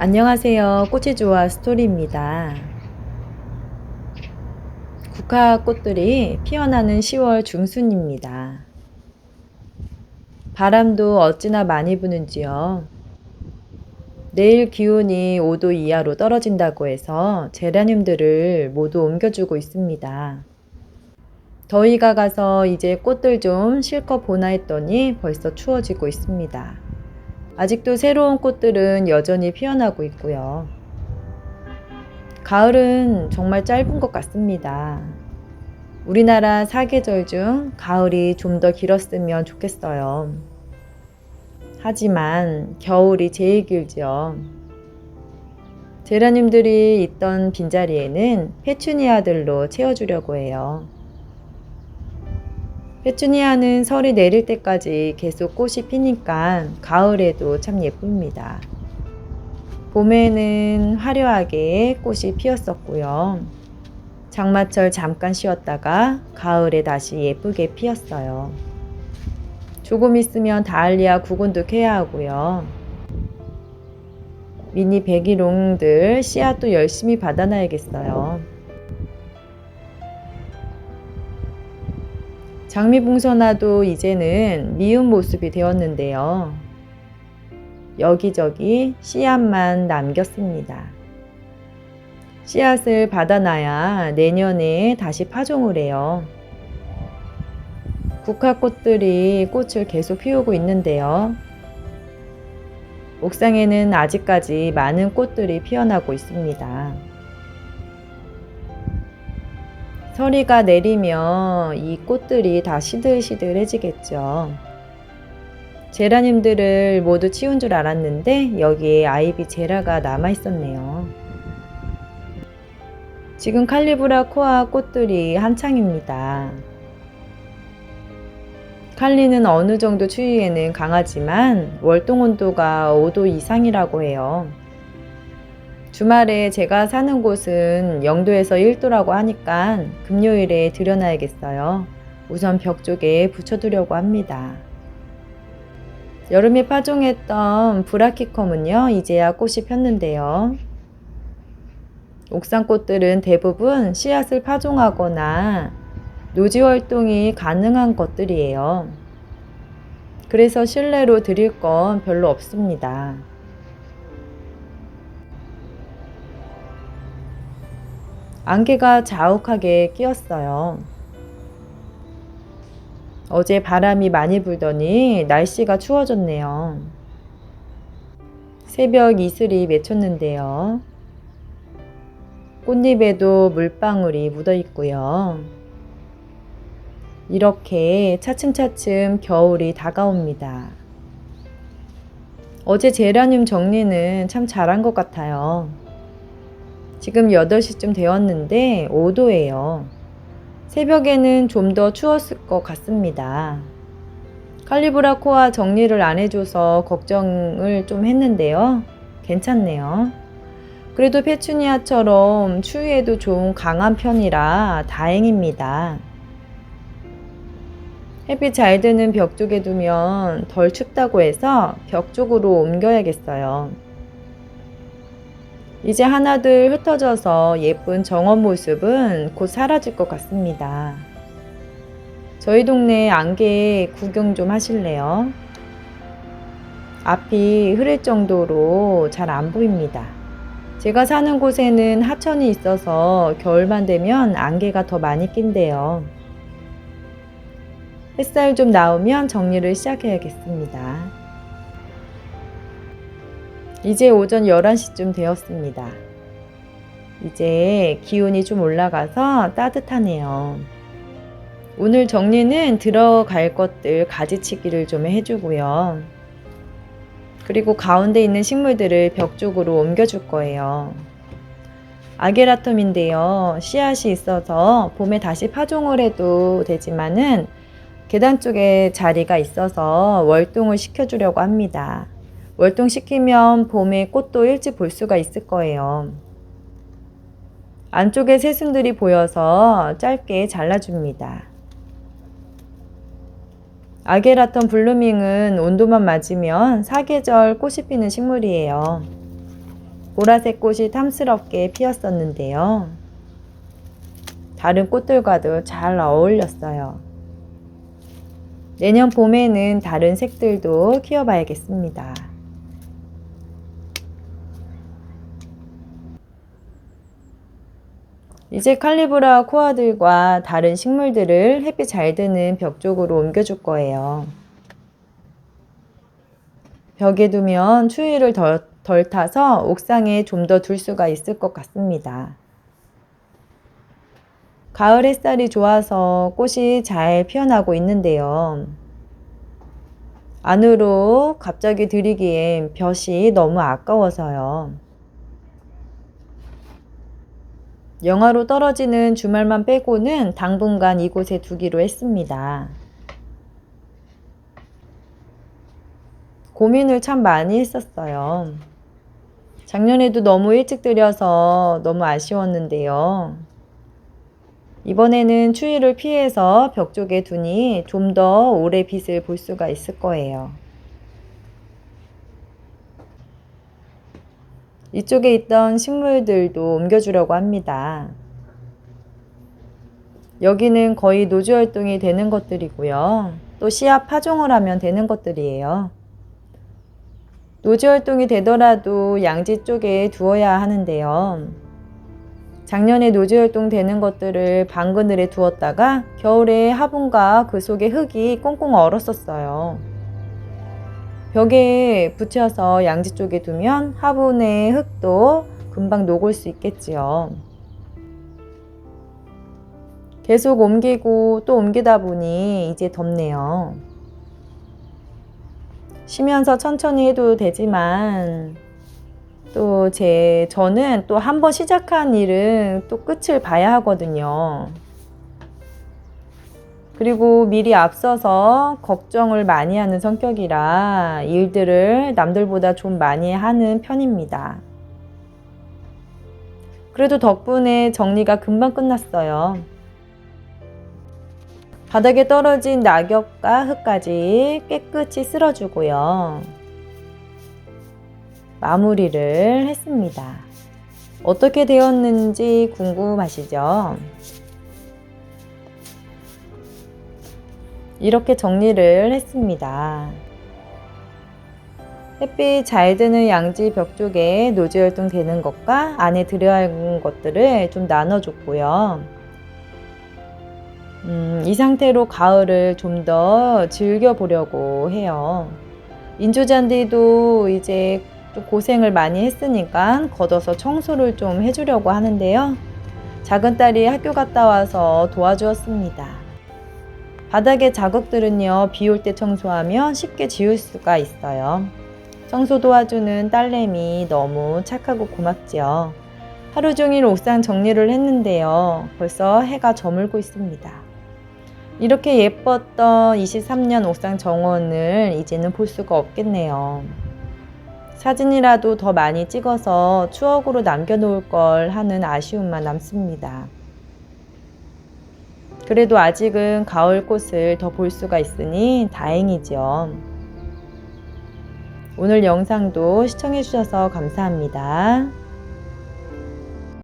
안녕하세요. 꽃이 좋아 스토리입니다. 국화 꽃들이 피어나는 10월 중순입니다. 바람도 어찌나 많이 부는지요. 내일 기온이 5도 이하로 떨어진다고 해서 제라늄들을 모두 옮겨주고 있습니다. 더위가 가서 이제 꽃들 좀 실컷 보나 했더니 벌써 추워지고 있습니다. 아직도 새로운 꽃들은 여전히 피어나고 있고요. 가을은 정말 짧은 것 같습니다. 우리나라 사계절 중 가을이 좀 더 길었으면 좋겠어요. 하지만 겨울이 제일 길죠. 제라늄들이 있던 빈자리에는 페추니아들로 채워주려고 해요. 페추니아는 설이 내릴 때까지 계속 꽃이 피니까 가을에도 참 예쁩니다. 봄에는 화려하게 꽃이 피었었고요. 장마철 잠깐 쉬었다가 가을에 다시 예쁘게 피었어요. 조금 있으면 다알리아 구근도 캐야 하고요. 미니 백일홍들 씨앗도 열심히 받아놔야겠어요. 장미봉선화도 이제는 미운 모습이 되었는데요. 여기저기 씨앗만 남겼습니다. 씨앗을 받아놔야 내년에 다시 파종을 해요. 국화꽃들이 꽃을 계속 피우고 있는데요. 옥상에는 아직까지 많은 꽃들이 피어나고 있습니다. 서리가 내리면 이 꽃들이 다 시들시들해지겠죠. 제라늄들을 모두 치운 줄 알았는데 여기에 아이비 제라가 남아 있었네요. 지금 칼리브라 코아 꽃들이 한창입니다. 칼리는 어느 정도 추위에는 강하지만 월동 온도가 5도 이상이라고 해요. 주말에 제가 사는 곳은 0도에서 1도라고 하니까 금요일에 들여놔야겠어요. 우선 벽 쪽에 붙여두려고 합니다. 여름에 파종했던 브라키컴은요, 이제야 꽃이 폈는데요. 옥상 꽃들은 대부분 씨앗을 파종하거나 노지 활동이 가능한 것들이에요. 그래서 실내로 드릴 건 별로 없습니다. 안개가 자욱하게 끼었어요. 어제 바람이 많이 불더니 날씨가 추워졌네요. 새벽 이슬이 맺혔는데요. 꽃잎에도 물방울이 묻어 있고요. 이렇게 차츰차츰 겨울이 다가옵니다. 어제 제라늄 정리는 참 잘한 것 같아요. 지금 8시쯤 되었는데 5도예요. 새벽에는 좀 더 추웠을 것 같습니다. 칼리브라 코아 정리를 안 해줘서 걱정을 좀 했는데요. 괜찮네요. 그래도 페추니아처럼 추위에도 좀 강한 편이라 다행입니다. 햇빛 잘 드는 벽 쪽에 두면 덜 춥다고 해서 벽 쪽으로 옮겨야겠어요. 이제 하나둘 흩어져서 예쁜 정원 모습은 곧 사라질 것 같습니다. 저희 동네 안개 구경 좀 하실래요? 앞이 흐릴 정도로 잘 안 보입니다. 제가 사는 곳에는 하천이 있어서 겨울만 되면 안개가 더 많이 낀대요. 햇살 좀 나오면 정리를 시작해야겠습니다. 이제 오전 11시쯤 되었습니다. 이제 기온이 좀 올라가서 따뜻하네요. 오늘 정리는 들어갈 것들 가지치기를 좀 해주고요. 그리고 가운데 있는 식물들을 벽 쪽으로 옮겨줄 거예요. 아게라텀인데요. 씨앗이 있어서 봄에 다시 파종을 해도 되지만은 계단 쪽에 자리가 있어서 월동을 시켜주려고 합니다. 월동시키면 봄에 꽃도 일찍 볼 수가 있을 거예요. 안쪽에 새순들이 보여서 짧게 잘라줍니다. 아게라텀 블루밍은 온도만 맞으면 사계절 꽃이 피는 식물이에요. 보라색 꽃이 탐스럽게 피었었는데요. 다른 꽃들과도 잘 어울렸어요. 내년 봄에는 다른 색들도 키워봐야겠습니다. 이제 칼리브라 코아들과 다른 식물들을 햇빛 잘 드는 벽 쪽으로 옮겨줄 거예요. 벽에 두면 추위를 덜 타서 옥상에 좀 더 둘 수가 있을 것 같습니다. 가을 햇살이 좋아서 꽃이 잘 피어나고 있는데요. 안으로 갑자기 들이기엔 볕이 너무 아까워서요. 영하로 떨어지는 주말만 빼고는 당분간 이곳에 두기로 했습니다. 고민을 참 많이 했었어요. 작년에도 너무 일찍 들여서 너무 아쉬웠는데요. 이번에는 추위를 피해서 벽 쪽에 두니 좀 더 오래 빛을 볼 수가 있을 거예요. 이쪽에 있던 식물들도 옮겨주려고 합니다. 여기는 거의 노지 활동이 되는 것들이고요. 또 씨앗 파종을 하면 되는 것들이에요. 노지 활동이 되더라도 양지 쪽에 두어야 하는데요. 작년에 노지 활동 되는 것들을 방그늘에 두었다가 겨울에 화분과 그 속에 흙이 꽁꽁 얼었었어요. 벽에 붙여서 양지 쪽에 두면 화분의 흙도 금방 녹을 수 있겠지요. 계속 옮기고 또 옮기다 보니 이제 덥네요. 쉬면서 천천히 해도 되지만 또 저는 또 한 번 시작한 일은 또 끝을 봐야 하거든요. 그리고 미리 앞서서 걱정을 많이 하는 성격이라 일들을 남들보다 좀 많이 하는 편입니다. 그래도 덕분에 정리가 금방 끝났어요. 바닥에 떨어진 낙엽과 흙까지 깨끗이 쓸어주고요. 마무리를 했습니다. 어떻게 되었는지 궁금하시죠? 이렇게 정리를 했습니다. 햇빛 잘 드는 양지 벽 쪽에 노지 활동 되는 것과 안에 들여야 하는 것들을 좀 나눠줬고요. 이 상태로 가을을 좀 더 즐겨보려고 해요. 인조잔디도 이제 좀 고생을 많이 했으니까 걷어서 청소를 좀 해주려고 하는데요. 작은 딸이 학교 갔다 와서 도와주었습니다. 바닥의 자국들은요, 비 올 때 청소하면 쉽게 지울 수가 있어요. 청소 도와주는 딸내미 너무 착하고 고맙지요. 하루 종일 옥상 정리를 했는데요. 벌써 해가 저물고 있습니다. 이렇게 예뻤던 23년 옥상 정원을 이제는 볼 수가 없겠네요. 사진이라도 더 많이 찍어서 추억으로 남겨놓을 걸 하는 아쉬움만 남습니다. 그래도 아직은 가을 꽃을 더 볼 수가 있으니 다행이죠. 오늘 영상도 시청해 주셔서 감사합니다.